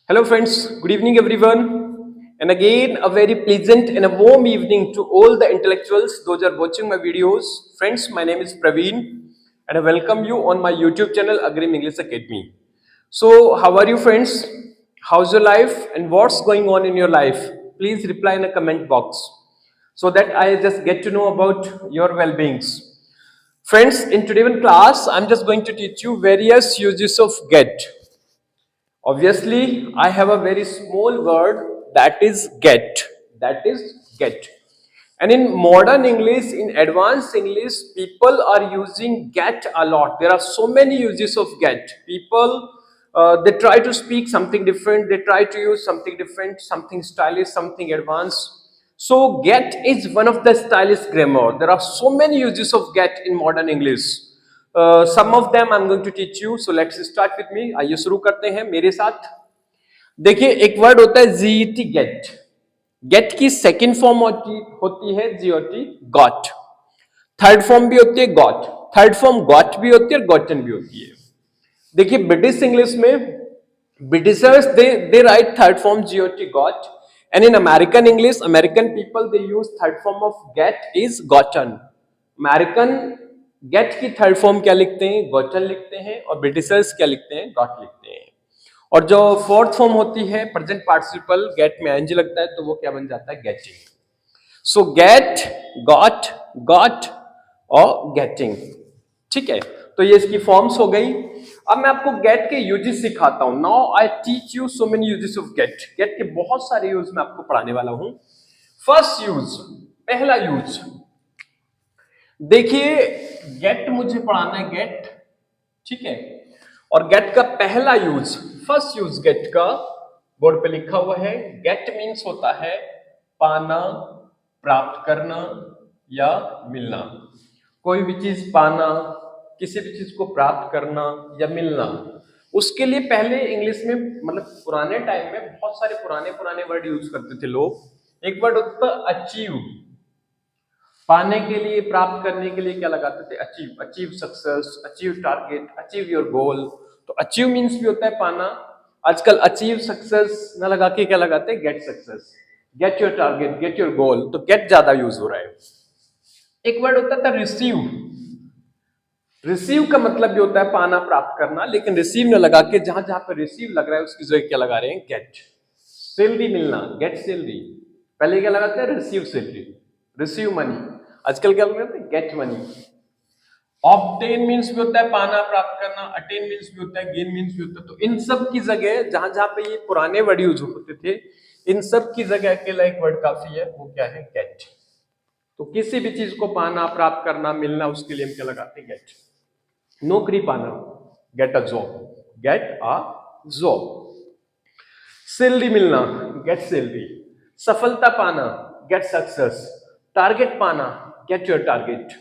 Hello, friends. Good evening, everyone. And again, a very pleasant and a warm evening to all the intellectuals, those are watching my videos. Friends, my name is Praveen, and I welcome you on my YouTube channel, Agrim English Academy. So, how are you, friends? How's your life, and what's going on in your life? Please reply in the comment box so that I just get to know about your well-beings. Friends, in today's class, I'm just going to teach you various uses of get. Obviously, I have a very small word that is get. That is get. And in modern English, in advanced English, people are using get a lot. There are so many uses of get. People, they try to speak something different. They try to use something different, something stylish, something advanced. So get is one of the stylish grammar. There are so many uses of get in modern English. Some of them I'm going to teach you. So let's start with me. आइए शुरू करते हैं मेरे साथ. देखिए एक word होता है जीटी गेट. गेट की सेकंड फॉर्म होती है जीओटी गॉट. थर्ड फॉर्म भी होती है गॉट. थर्ड फॉर्म गॉट भी होती है और गॉटन भी होती है. देखिए ब्रिटिश इंग्लिश में Britishers they write third form G O T got. And in American English American people they use third form of get is gotten. American get की थर्ड फॉर्म क्या लिखते हैं? गॉटन लिखते हैं. और ब्रिटिशर्स क्या लिखते हैं? गॉट लिखते हैं. और जो फोर्थ फॉर्म होती है प्रेजेंट पार्टिसिपल गेट में एनजी लगता है तो वो क्या बन जाता है? गेटिंग. सो गेट, गॉट, गॉट और गेटिंग. ठीक है, तो ये इसकी फॉर्म्स हो गई. अब मैं आपको गेट के यूजेस सिखाता हूं. Now I teach you so many uses of get. Get के बहुत सारे यूज मैं आपको पढ़ाने वाला हूं. फर्स्ट यूज, पहला यूज. देखिए गेट मुझे पढ़ाना है गेट. ठीक है, और गेट का पहला यूज, फर्स्ट यूज गेट का बोर्ड पे लिखा हुआ है. गेट मीन्स होता है पाना, प्राप्त करना या मिलना. कोई भी चीज पाना, किसी भी चीज को प्राप्त करना या मिलना, उसके लिए पहले इंग्लिश में मतलब पुराने टाइम में बहुत सारे पुराने पुराने वर्ड यूज करते थे लोग. एक वर्ड होता था अचीव. पाने के लिए, प्राप्त करने के लिए क्या लगाते थे? Achieve. Achieve success, achieve target, achieve your goal. तो अचीव मीन्स भी होता है पाना. आजकल अचीव सक्सेस न लगा के क्या लगाते हैं? Get success, get your target, get your goal. तो गेट ज्यादा यूज हो रहा है. एक वर्ड होता था रिसीव. रिसीव का मतलब भी होता है पाना, प्राप्त करना, लेकिन रिसीव न लगा के जहां जहां पर रिसीव लग रहा है उसकी जगह क्या लगा रहे हैं? गेट. सैलरी मिलना, गेट सैलरी. पहले क्या लगाते हैं? Receive salary, receive money. आजकल क्या लगाते हैं? Get money. ऑब्टेन मीन्स भी होता है पाना, प्राप्त करना. अटेन मीन्स भी होता है, गेन मीन्स भी होता है. तो इन सब की जगह जहां जहां पे ये पुराने वर्ड यूज होते थे, इन सब की जगह अकेला एक वर्ड काफी है. वो क्या है? गेट. तो किसी भी चीज को पाना, प्राप्त करना, मिलना, उसके लिए हम क्या लगाते हैं? गेट. नौकरी पाना, get a job, get a job. Salary मिलना, गेट सैलरी. सफलता पाना, गेट सक्सेस. टारगेट पाना, गेट योर टारगेट.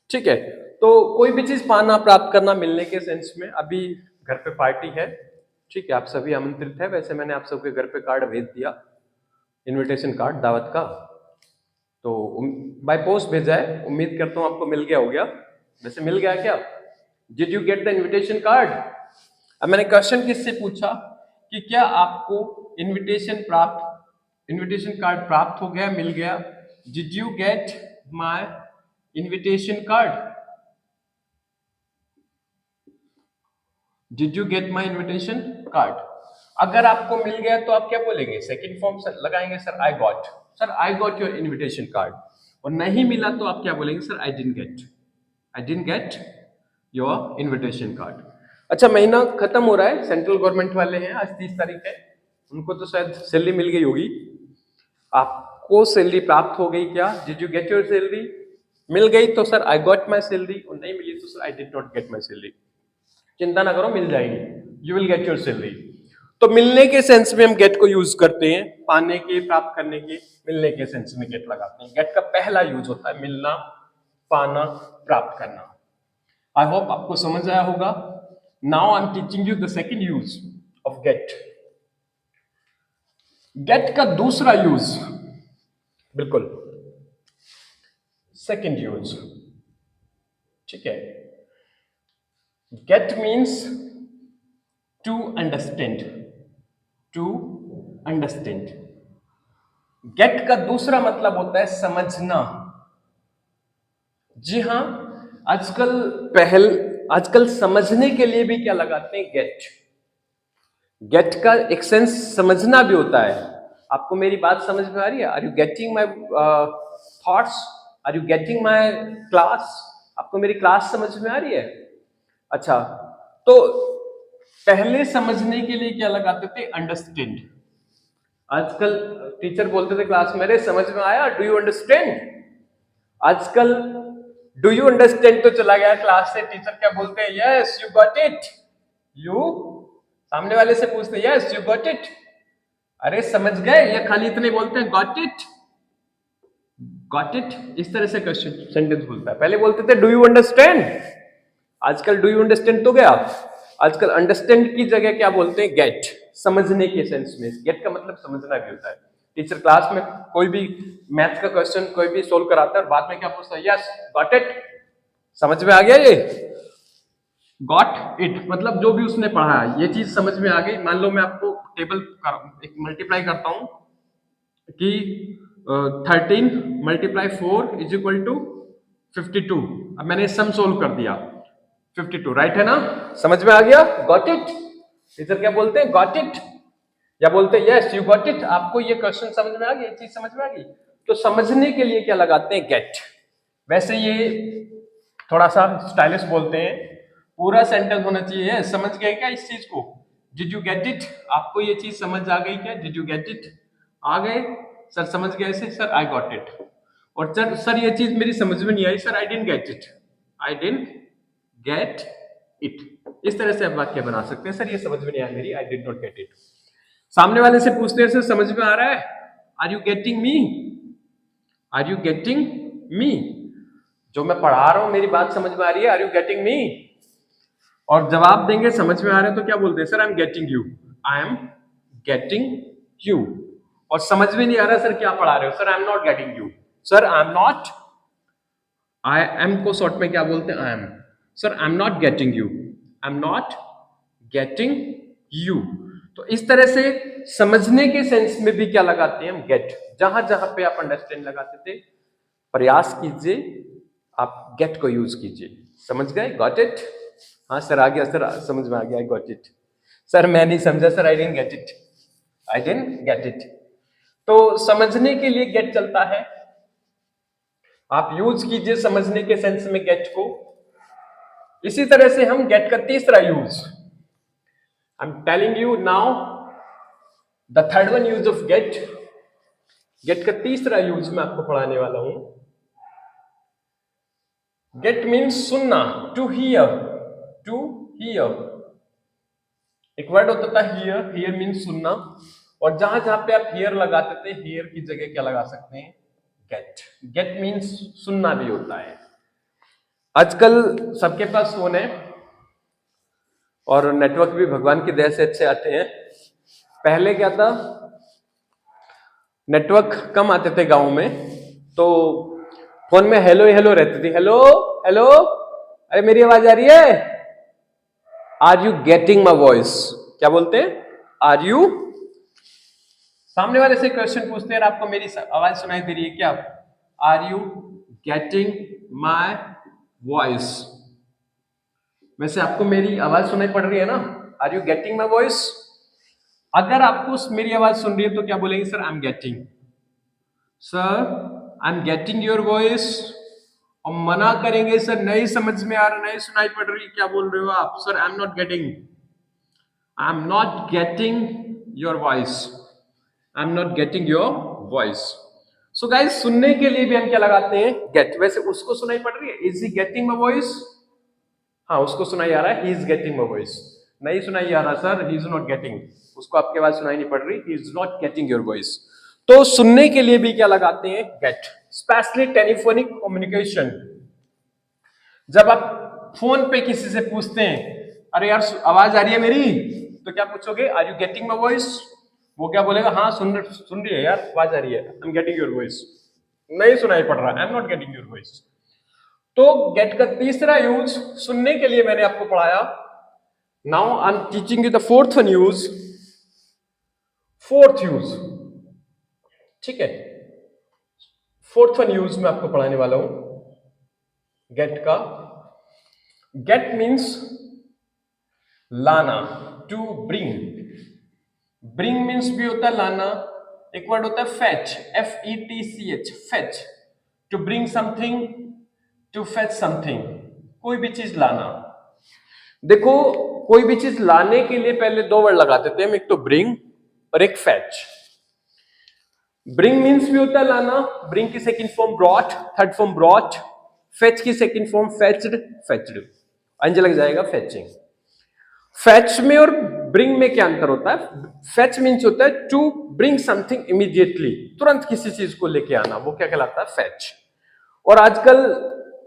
ठीक है, तो कोई भी चीज पाना, प्राप्त करना, मिलने के सेंस में. अभी घर पे पार्टी है, ठीक है, आप सभी आमंत्रित है. वैसे मैंने आप सबके घर पे कार्ड भेज दिया, इनविटेशन कार्ड दावत का. तो बाय पोस्ट भेजा है. उम्मीद करता हूं आपको मिल गया हो गया. वैसे मिल गया क्या? Did you get the invitation card? अब मैंने क्वेश्चन किससे पूछा कि क्या आपको इनविटेशन कार्ड प्राप्त हो गया, मिल गया? Did you gate my invitation card? Did you gate my invitation card? अगर आपको मिल गया तो आप क्या बोलेंगे? सेकंड फॉर्म लगाएंगे, sir I got. Sir I got your invitation card. और नहीं मिला तो आप क्या बोलेंगे? Sir I didn't get your invitation card. अच्छा, महीना खत्म हो रहा है, सेंट्रल गवर्नमेंट वाले हैं, आज 30 तारीख है. उनको तो शायद सैलरी मिल गई होगी. आपको सैलरी प्राप्त हो गई क्या? Did you get your salary? मिल गई तो sir I got my salary, और नहीं मिली तो sir I did not get my salary. चिंता ना करो, मिल जाएगी. You will get your salary. तो मिलने के सेंस में हम गेट को यूज करते हैं. पाने के, प्राप्त करने के, मिलने के सेंस में गेट लगाते हैं. गेट का पहला यूज होता है मिलना, पाना, प्राप्त करना. आई होप आपको समझ आया होगा. Now I am teaching you the second use of get. Get का दूसरा यूज, बिल्कुल सेकंड यूज. ठीक है, get means to understand. To understand. Get का दूसरा मतलब होता है समझना। जी हाँ, आजकल आजकल समझने के लिए भी क्या लगाते हैं, गेट। गेट का एक सेंस समझना भी होता है। आपको मेरी बात समझ में आ रही है? Are you getting my thoughts? Are you getting my class? आपको मेरी क्लास समझ में आ रही है? अच्छा, तो पहले समझने के लिए क्या लगाते थे, अंडरस्टैंड। आजकल टीचर बोलते थे क्लास में, अरे समझ में आया, डू यू अंडरस्टैंड। आजकल डू यू अंडरस्टैंड तो चला गया क्लास से। टीचर क्या बोलते हैं, yes you got it. You सामने वाले से पूछते हैं, यस यू गॉट इट, अरे समझ गए, या खाली इतने बोलते हैं गॉट इट, गॉट इट। इस तरह से क्वेश्चन सेंटेंस बोलता है। पहले बोलते थे डू यू अंडरस्टैंड, आजकल डू यू अंडरस्टैंड तो गया, आजकल अंडरस्टैंड की जगह क्या बोलते हैं, गेट। समझने के सेंस में गेट का मतलब समझना भी होता है। टीचर क्लास में कोई भी मैथ्स का क्वेश्चन कोई भी सोल्व कराता है और बाद में क्या पूछता है, यस गॉट इट, समझ में आ गया ये, गॉट इट मतलब जो भी उसने पढ़ा है ये चीज समझ में आ गई। मान लो मैं आपको टेबल एक मल्टीप्लाई करता हूं कि 13 मल्टीप्लाई 4 इज इक्वल टू 52। अब मैंने सम सोल्व कर दिया, 52 राइट है ना, समझ में आ गया, गॉट इट। टीचर क्या बोलते हैं, गॉट इट, या बोलते हैं यस यू गॉट इट। आपको ये क्वेश्चन समझ में आ गया, ये चीज समझ में आ गई। तो समझने के लिए क्या लगाते हैं, गेट। वैसे ये थोड़ा सा स्टाइलिश बोलते हैं, पूरा सेंटेंस होना चाहिए, समझ गए क्या इस चीज को, डिड यू गेट इट। आपको ये चीज समझ आ गई क्या, डिड यू गेट इट, आ गए सर, समझ गए से सर आई गॉट इट। और सर ये चीज मेरी समझ में नहीं आई, sir I didn't get it, I didn't get it. इस तरह से आप वाक्य बना सकते हैं, सर ये समझ में नहीं आया मेरी, आई डिड नॉट गेट इट। सामने वाले से पूछते हैं, सर समझ में आ रहा है, are you getting me, are you getting me, जो मैं पढ़ा रहा हूं मेरी बात समझ में आ रही है, आर यू गेटिंग मी। और जवाब देंगे समझ में आ रहा है तो क्या बोलते हैं, sir I am getting you, I am getting you. और समझ में नहीं आ रहा सर क्या पढ़ा रहे हो, sir I am not getting you, sir I am not, I am को शॉर्ट में क्या बोलते हैं, I am, sir I am not getting you, I am not getting you. तो इस तरह से समझने के सेंस में भी क्या लगाते हैं हम, गेट। जहां जहां पे आप अंडरस्टैंड लगाते थे, प्रयास कीजिए आप गेट को यूज कीजिए। समझ गए, गॉट इट, हाँ सर आ गया, सर समझ में आ गया, आई गॉट इट, सर मैं नहीं समझा, sir I didn't get it, I didn't get it. तो समझने के लिए गेट चलता है, आप यूज कीजिए समझने के सेंस में गेट को। इसी तरह से हम गेट का तीसरा use, I am telling you now the third one use of get. Get का तीसरा यूज मैं आपको पढ़ाने वाला हूं। गेट मीन्स सुनना, टू हियर, टू हियर। एक वर्ड होता था हियर, हियर मीन्स सुनना, और जहां जहां पे आप हियर लगाते थे, हियर की जगह क्या लगा सकते हैं, गेट। गेट मीन्स सुनना भी होता है। आजकल सबके पास फोन है और नेटवर्क भी भगवान की दया से अच्छे आते हैं। पहले क्या था, नेटवर्क कम आते थे गांव में, तो फोन में हेलो हेलो रहती थी, हेलो हेलो, अरे मेरी आवाज आ रही है, are you getting my voice, क्या बोलते हैं, आर यू। सामने वाले से क्वेश्चन पूछते हैं, आपको मेरी आवाज सुनाई दे रही है क्या, are you getting my voice. वैसे आपको मेरी आवाज सुनाई पड़ रही है ना, are you getting my voice. अगर आपको मेरी आवाज सुन रही है तो क्या बोलेंगे, sir I am getting, sir I am getting your voice. और मना करेंगे, सर नहीं समझ में आ रहा, नहीं सुनाई पड़ रही, क्या बोल रहे हो आप, sir I am not getting, I am not getting your voice, I am not getting your voice. So guys, सुनने के लिए भी हम क्या लगाते हैं, गेट। वैसे उसको सुनाई पड़ रही है, is he getting my voice, हाँ उसको सुनाई आ रहा है, he is getting my voice. नहीं सुनाई आ रहा sir, he is not getting, उसको आपकी आवाज सुनाई नहीं पड़ रही, he is not getting your voice. तो सुनने के लिए भी क्या लगाते हैं, गेट। स्पेशली टेलीफोनिक कम्युनिकेशन, जब आप फोन पे किसी से पूछते हैं, अरे यार आवाज आ रही है मेरी, तो क्या पूछोगे, are you getting my voice. वो क्या बोलेगा, हाँ सुन रही है यार, आवाज आ रही है, I am getting your voice. नहीं सुनाई पड़ रहा, I am not getting your voice. तो गेट का तीसरा यूज सुनने के लिए मैंने आपको पढ़ाया। Now I am teaching you the fourth one use, fourth use, ठीक है, फोर्थ वन यूज मैं आपको पढ़ाने वाला हूं गेट का। गेट मीन्स लाना, टू ब्रिंग। ब्रिंग मीन्स भी होता है लाना, एक वर्ड होता है fetch, FETCH, fetch, to bring something, to fetch something, कोई भी चीज लाना। देखो, कोई भी चीज लाने के लिए पहले दो वर्ड लगाते थे हम, एक तो ब्रिंग और एक फेच। ब्रिंग मीन्स भी होता है लाना, ब्रिंग की second form brought, third form brought, fetch की सेकंड फॉर्म फेच्ड, फेच्ड, अंज लग जाएगा फेचिंग। फेच में और ब्रिंग में क्या अंतर होता है? फेच मीन्स होता है टू ब्रिंग समथिंग इमीडिएटली, तुरंत किसी चीज को लेके आना, वो क्या कहलाता है? फेच। और आजकल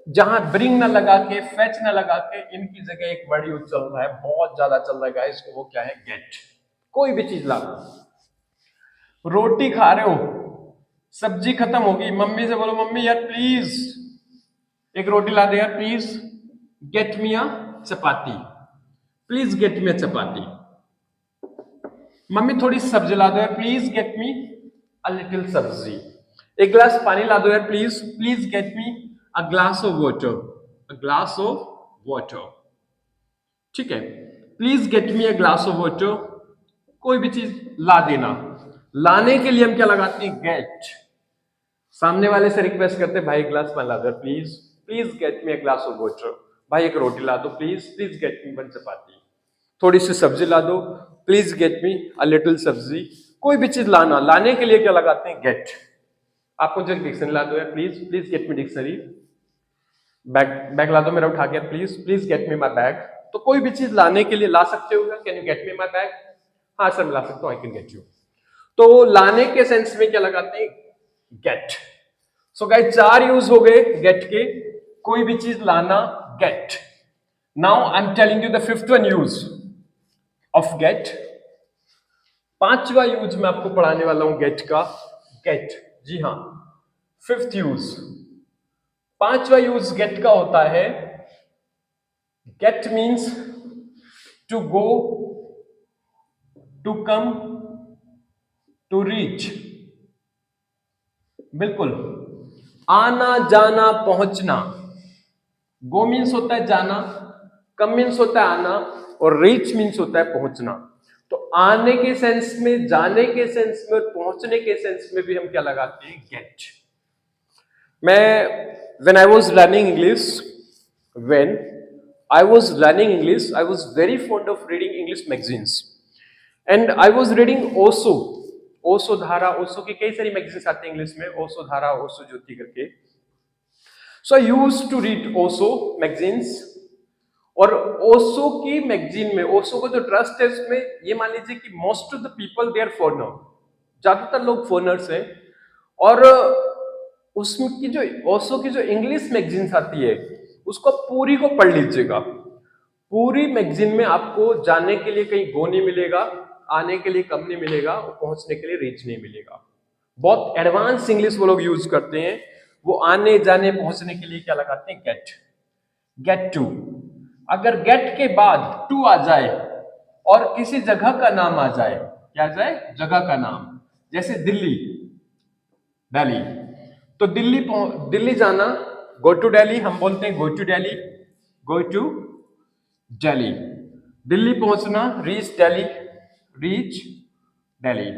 जहां ब्रिंग ना लगा के, फेच ना लगा के, इनकी जगह एक वर्ड यूज चल रहा है, बहुत ज्यादा चल रहा है गाइस, वो क्या है? गेट। कोई भी चीज लाना। रोटी खा रहे हो, सब्जी खत्म होगी, मम्मी से बोलो मम्मी यार प्लीज एक रोटी ला दे यार, please get me a chapati, please get me a chapati. Mummy थोड़ी सब्जी ला दो यार, please get me a little सब्जी। एक गिलास पानी ला दो यार, please please get me a glass of water, a glass of water, ठीक है, please get me a glass of water. कोई भी चीज ला देना। लाने के लिए हम क्या लगाते हैं? गेट। सामने वाले से रिक्वेस्ट करते हैं, भाई एक गिलास पानी ला दो please, please get me a glass of water. भाई एक रोटी ला दो please, please get me one chapati. थोड़ी सी सब्जी ला दो, please get me a little sabzi. कोई भी चीज लाना, लाने के लिए क्या लगाते हैं? गेट। आप मुझे डिक्शनरी ला दो यार, please please get me dictionary. Bag bag ला दो मेरा उठा के, please please get me my bag. तो कोई भी चीज लाने के लिए ला सकते हो, can you get me my bag? हाँ सर मैं ला सकता हूँ, आई कैन गेट यू। तो लाने के सेंस में क्या लगाते हैं? गेट। सो गाइस चार यूज हो गए गेट के, कोई भी चीज लाना, get. Now I am telling you the fifth one use of get. पांचवा यूज मैं आपको पढ़ाने वाला हूं गेट का। गेट, जी हां, फिफ्थ यूज। पांचवा यूज गेट का होता है, get means to go, to come, to reach. बिल्कुल, आना जाना पहुंचना। गो मीन्स होता है जाना, कम मीन्स होता है आना, और रीच मीन्स होता है पहुंचना। तो आने के सेंस में, जाने के सेंस में और पहुंचने के सेंस में भी हम क्या लगाते हैं? गेट। मैं when I was learning English, when I was learning English, I was very fond of reading English magazines, and I was reading Osho, Osho धारा, ओशो की कई सारी मैगजीन्स आती हैं इंग्लिश में, ओशो धारा, ओशो ज्योति करके। So I used to read Osho magazines. और ओशो की मैगजीन में, ओशो का जो ट्रस्ट है उसमें, ये मान लीजिए कि most of the people they are foreigner, ज्यादातर लोग फॉरनर्स हैं। और उसमें की जो ओशो की जो इंग्लिश मैगजीन आती है, उसको पूरी को पढ़ लीजिएगा। पूरी मैगजीन में आपको जाने के लिए कहीं गो नहीं मिलेगा, आने के लिए कम नहीं मिलेगा, और पहुंचने के लिए रीच नहीं मिलेगा। बहुत एडवांस इंग्लिश वो लोग यूज करते हैं। वो आने जाने पहुंचने के लिए क्या लगाते हैं? गेट। Get to. अगर गेट के बाद टू आ जाए और किसी जगह का नाम आ जाए, क्या आ जाए? जगह का नाम। जैसे दिल्ली, दिल्ली, तो दिल्ली दिल्ली जाना, गो टू दिल्ली, हम बोलते हैं go to Delhi, go to Delhi. Delhi पहुंचना, रीच दिल्ली, रीच दिल्ली,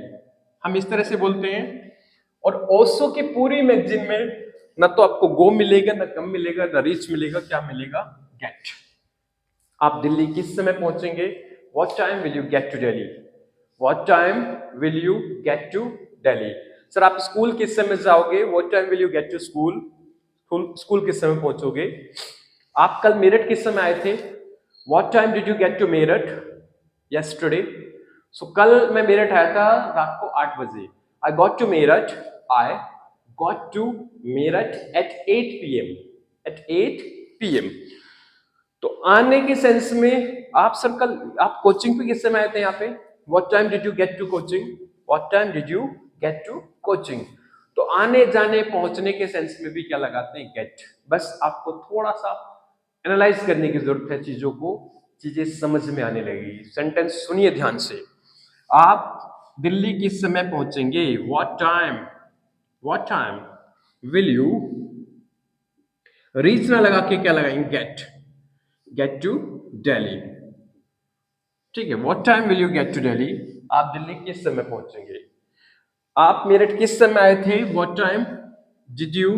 हम इस तरह से बोलते हैं। और ओशो की पूरी मैगजीन में ना तो आपको गो मिलेगा, ना कम मिलेगा, ना रीच मिलेगा, क्या मिलेगा? गेट। आप दिल्ली किस समय पहुंचेंगे? What time will you get to Delhi? What time will you get to Delhi? Sir आप स्कूल किस समय जाओगे? What time will you get to school? School किस समय पहुंचोगे? आप कल मेरठ किस समय आए थे? What time did you get to Meerut yesterday? So कल मैं मेरठ आया था रात को 8 बजे। I got to Meerut, I got to Meerut at 8 PM, at 8 PM। तो आने के सेंस में, आप सर कल आप कोचिंग पे किस समय आए थे यहाँ पे? What time did you get to coaching? What time did you get to coaching? तो आने जाने पहुंचने के सेंस में भी क्या लगाते हैं? गेट। बस आपको थोड़ा सा एनालाइज करने की जरूरत है चीजों को, चीजें समझ में आने लगेगी। सेंटेंस सुनिए ध्यान से। आप दिल्ली किस समय पहुंचेंगे? What time will you reach ना लगा के क्या लगाएंगे? Get to Delhi. ठीक है, what time will you get to Delhi? आप दिल्ली किस समय पहुंचेंगे? आप मेरठ किस समय आए थे? What time did you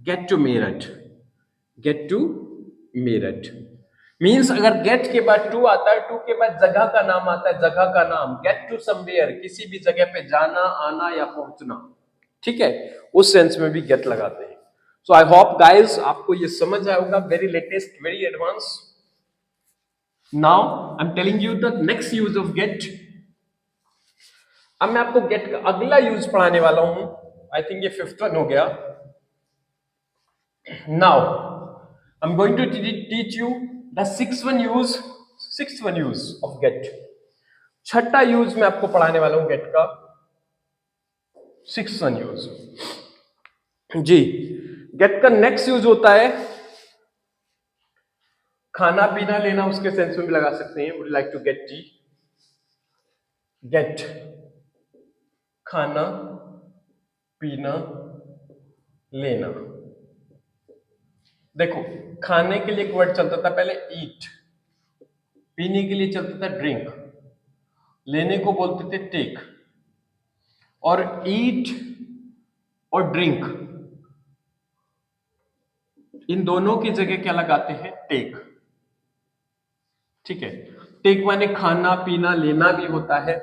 get to Meerut? Get to Meerut means अगर गेट के बाद टू आता है, टू के बाद जगह का नाम आता है, जगह का नाम गेट टू समवेयर, किसी भी जगह पे जाना, आना या पहुंचना। ठीक है, उस सेंस में भी गेट लगाते हैं। सो आई होप गाइस आपको ये समझ आया होगा, very latest, very advance. Now I am telling you the next use of get. अब मैं आपको गेट का अगला यूज पढ़ाने वाला हूं। आई थिंक ये फिफ्थ वन हो गया। Now I am going to teach you the six one use of get. छठा यूज मैं आपको पढ़ाने वाला हूं गेट का, सिक्स वन यूज। जी, गेट का नेक्स्ट यूज होता है खाना पीना लेना, उसके सेंस में भी लगा सकते हैं। Would like to get tea? Get खाना पीना लेना। देखो, खाने के लिए एक वर्ड चलता था पहले ईट, पीने के लिए चलता था ड्रिंक, लेने को बोलते थे टेक, और ईट और ड्रिंक इन दोनों की जगह क्या लगाते हैं? टेक। ठीक है, टेक माने खाना पीना लेना भी होता है।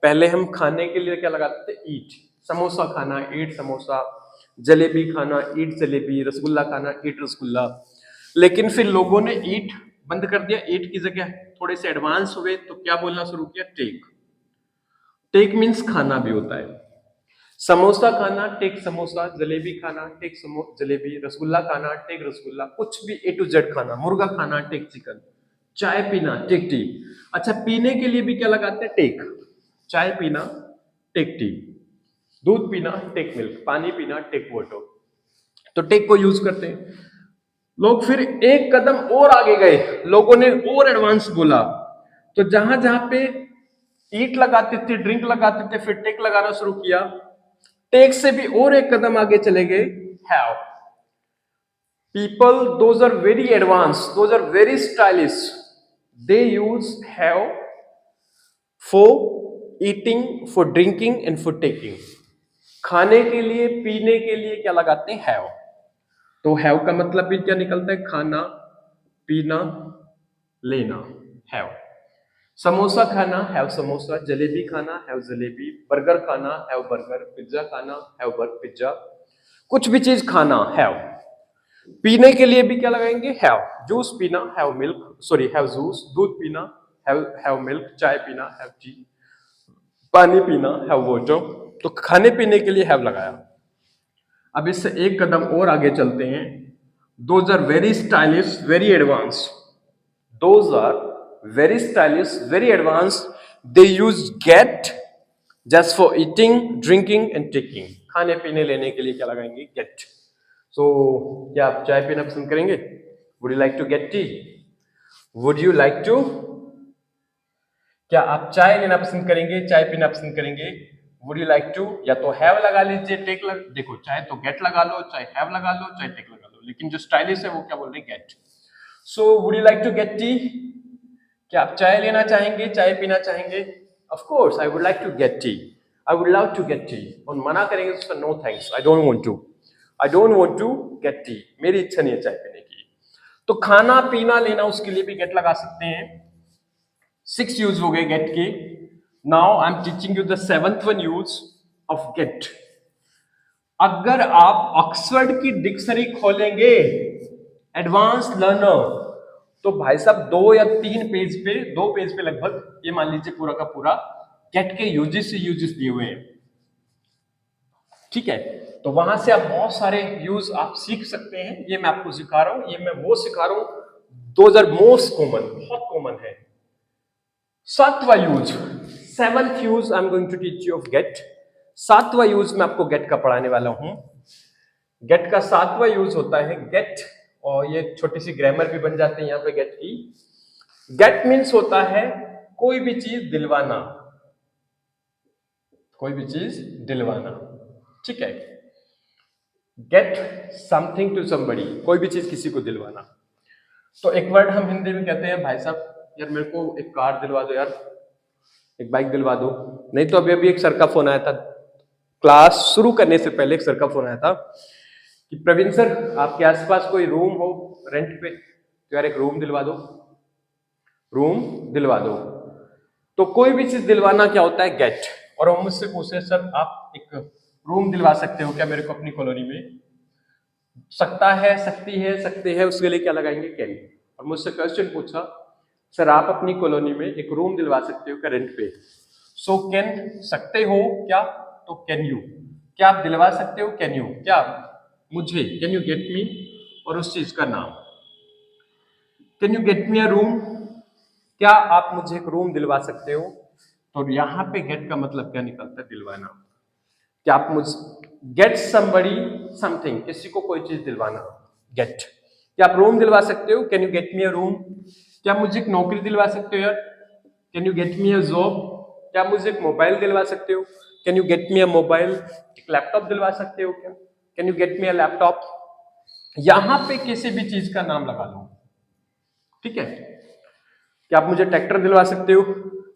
पहले हम खाने के लिए क्या लगाते थे? ईट, समोसा खाना, ईट समोसा, जलेबी खाना, ईट जलेबी, रसगुल्ला खाना, ईट रसगुल्ला। लेकिन फिर लोगों ने ईट बंद कर दिया, ईट की जगह थोड़े से एडवांस हुए तो क्या बोलना शुरू किया? टेक। टेक मीन्स खाना भी होता है। समोसा खाना, टेक समोसा, जलेबी खाना, टेक जलेबी, रसगुल्ला खाना, टेक रसगुल्ला, कुछ भी ए टू जेड खाना, मुर्गा खाना, टेक चिकन, चाय पीना, टेक टी। अच्छा, पीने के लिए भी क्या लगाते हैं? टेक। चाय पीना, टेक टी, दूध पीना, टेक मिल्क, पानी पीना, टेक वाटर। तो टेक को यूज करते हैं लोग। फिर एक कदम और आगे गए, लोगों ने और एडवांस बोला, तो जहां जहां पे ईट लगाते थे, ड्रिंक लगाते थे, फिर टेक लगाना शुरू किया। टेक से भी और एक कदम आगे चले गए, have. People, those are very advanced, those are very stylish. They use have for eating, for drinking and for taking. खाने के लिए, पीने के लिए क्या लगाते हैं? हैव। तो हैव का मतलब भी क्या निकलता है? खाना पीना लेना, हैव। समोसा खाना, हैव समोसा, जलेबी खाना, हैव जलेबी, बर्गर खाना, हैव बर्गर, पिज्जा खाना, हैव पिज्जा, कुछ भी चीज खाना, हैव। पीने के लिए भी क्या लगाएंगे? हैव। जूस पीना, have milk, sorry have juice, दूध पीना, हैव मिल्क, चाय पीना, हैव टी, पानी पीना, हैव वाटर। तो खाने पीने के लिए हैव लगाया। अब इससे एक कदम और आगे चलते हैं। Those are very stylish, very advance. Those are very stylish, very advance. They use get just for eating, drinking and taking. खाने पीने लेने के लिए क्या लगाएंगे? गेट। सो क्या आप चाय पीना पसंद करेंगे? Would you like to get tea? Would you like to, क्या आप चाय लेना पसंद करेंगे, चाय पीना पसंद करेंगे? वुड यू लाइक टू, या तो हैव लगा लीजिए, टेक देखो, चाहे तो गेट लगा लो, चाहे हैव लगा लो, चाहे टेक लगा लो, लेकिन जो स्टाइलिश है वो क्या बोल रहे हैं? Get. So would you like to get tea? क्या आप चाय लेना चाहेंगे, चाय पीना चाहेंगे? Of course I would like to get tea, I would love to get tea. और मना करेंगे तो no thanks, I don't want to, I don't want to get tea, मेरी इच्छा नहीं है चाय पीने की। तो खाना पीना लेना, उसके लिए भी गेट लगा सकते हैं। 6 यूज हो गए गेट के। Now I am teaching you the 7th one use of get. अगर आप ऑक्सफोर्ड की डिक्शनरी खोलेंगे, एडवांस लर्नर, तो भाई साहब 2 या 3 पेज पे, 2 पेज पे लगभग, ये मान लीजिए पूरा का पूरा गेट के यूजेस दिए हुए हैं। ठीक है, तो वहां से आप बहुत सारे यूज आप सीख सकते हैं। ये मैं आपको सिखा रहा हूं, ये मैं वो सिखा रहा हूं, दोज आर मोस्ट कॉमन, बहुत कॉमन है। 7वां use, 7th use I am going to teach you of get. 7वां यूज मैं आपको गेट का पढ़ाने वाला हूं। गेट का 7वां यूज होता है गेट, और ये छोटी सी ग्रामर भी बन जाती है यहां पे गेट की। गेट मीन्स होता है कोई भी चीज दिलवाना। कोई भी चीज दिलवाना, ठीक है। गेट समथिंग टू समबडी, कोई भी चीज किसी को दिलवाना। तो एक वर्ड हम हिंदी में कहते हैं भाई साहब यार मेरे को एक कार दिलवा दो यार, एक बाइक दिलवा दो। नहीं तो अभी अभी एक सर का फोन आया था, क्लास शुरू करने से पहले एक सर का फोन आया था कि प्रवीण सर आपके आसपास कोई रूम हो रेंट पे तो यार एक रूम दिलवा दो, रूम दिलवा दो। तो कोई भी चीज दिलवाना क्या होता है, गेट। और हम मुझसे पूछे सर आप एक रूम दिलवा सकते हो क्या मेरे को अपनी कॉलोनी में? सकता है, सकती है, सकते हैं, उसके लिए क्या लगाएंगे, कैन। और मुझसे क्वेश्चन पूछा सर आप अपनी कॉलोनी में एक रूम दिलवा सकते हो क्या रेंट पे? सो कैन सकते हो क्या, तो कैन यू, क्या आप दिलवा सकते हो, कैन यू, क्या मुझे, कैन यू गेट मी, और उस चीज का नाम, can you get me a room, क्या आप मुझे एक रूम दिलवा सकते हो। तो यहाँ पे गेट का मतलब क्या निकलता है, दिलवाना। क्या आप मुझ गेट समबडी समथिंग, किसी को कोई चीज दिलवाना, गेट। क्या आप रूम दिलवा सकते हो, can you get me a room. क्या मुझे एक नौकरी दिलवा सकते हो यार, can you get me a job. क्या मुझे एक मोबाइल दिलवा सकते हो, can you get me a mobile. एक लैपटॉप दिलवा सकते हो क्या, can you get me a laptop. यहां पे किसी भी चीज का नाम लगा लो, ठीक है। क्या आप मुझे ट्रैक्टर दिलवा सकते हो,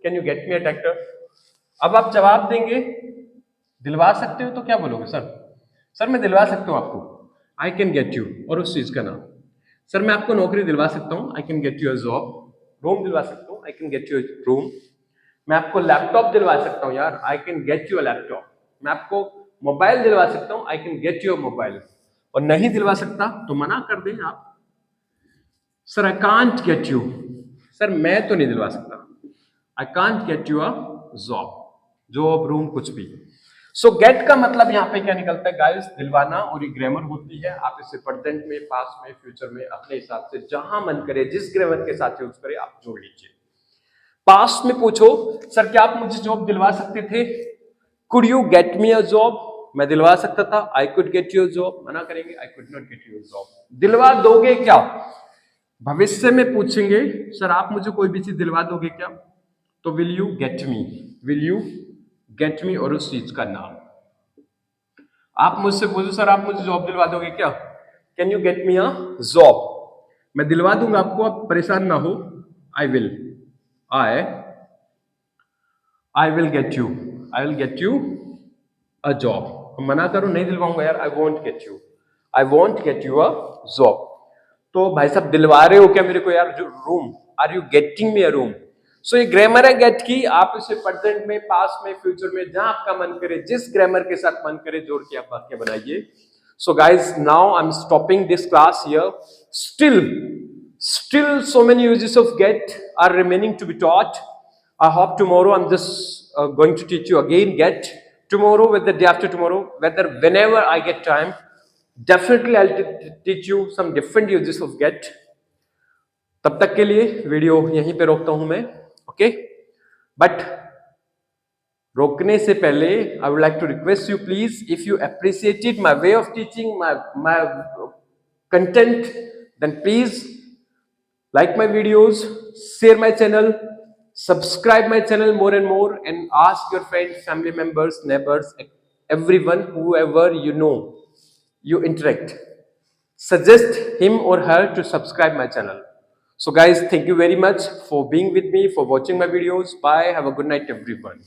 can you get me a tractor. अब आप जवाब देंगे दिलवा सकते हो तो क्या बोलोगे, सर सर मैं दिलवा सकता हूं आपको, आई कैन गेट यू, और उस चीज का नाम। सर मैं आपको नौकरी दिलवा सकता हूं, I can get you a job. Room दिलवा सकता हूं, I can get you a room. मैं आपको लैपटॉप दिलवा सकता हूं यार, I can get you a laptop. मैं आपको मोबाइल दिलवा सकता हूं, I can get you a mobile. और नहीं दिलवा सकता तो मना कर दें आप, sir I can't get you, sir मैं तो नहीं दिलवा सकता, I can't get you a job, job room कुछ भी। सो गेट का मतलब यहाँ पे क्या निकलता है गाइस, दिलवाना। और ये ग्रामर होती है, आप इसे प्रेजेंट में, पास्ट में, फ्यूचर में अपने हिसाब से जहां मन करे जिस ग्रामर के साथ यूज करे आप जोड़ लीजिए। पास्ट में पूछो सर क्या आप मुझे जॉब दिलवा सकते थे, could you get me a job, मैं दिलवा सकता था, I could get you a job, मना करेंगे I could not get you a job. दिलवा दोगे क्या, भविष्य में पूछेंगे सर आप मुझे कोई भी चीज दिलवा दोगे क्या, तो will you get me, will you get me, और उस चीज का नाम। आप मुझसे पूछो सर आप मुझे जॉब दिलवा दोगे क्या, can you get me a job, मैं दिलवा दूंगा आपको, आप परेशान ना हो, I will, I I will get you, I will get you a job. मना करो नहीं दिलवाऊंगा यार, I want get you, I want get you a job. तो भाई साहब दिलवा रहे हो क्या मेरे को यार जो room, are you getting me a room. So ये ग्रामर है गेट की, आप इसे प्रेजेंट में, पास्ट में, फ्यूचर में जहां आपका मन करे जिस ग्रामर के साथ मन करे जोड़ के आप वाक्य बनाइए। So guys now I am stopping this class here. Still so many uses of get are remaining to be taught. I hope tomorrow I'm just going to teach you again get. Tomorrow, whether day after tomorrow, whether whenever I get time, definitely I'll teach you some different uses of get. तब तक के लिए video यहीं पे रोकता हूं मैं, okay. But रोकने से पहले I would like to request you please, if you appreciated my way of teaching, my content, then please like my videos, share my channel, subscribe my channel more and more, and ask your friends, family members, neighbors, everyone, whoever you know, you interact, suggest him or her to subscribe my channel. So guys, thank you very much for being with me, for watching my videos. Bye, have a good night everyone.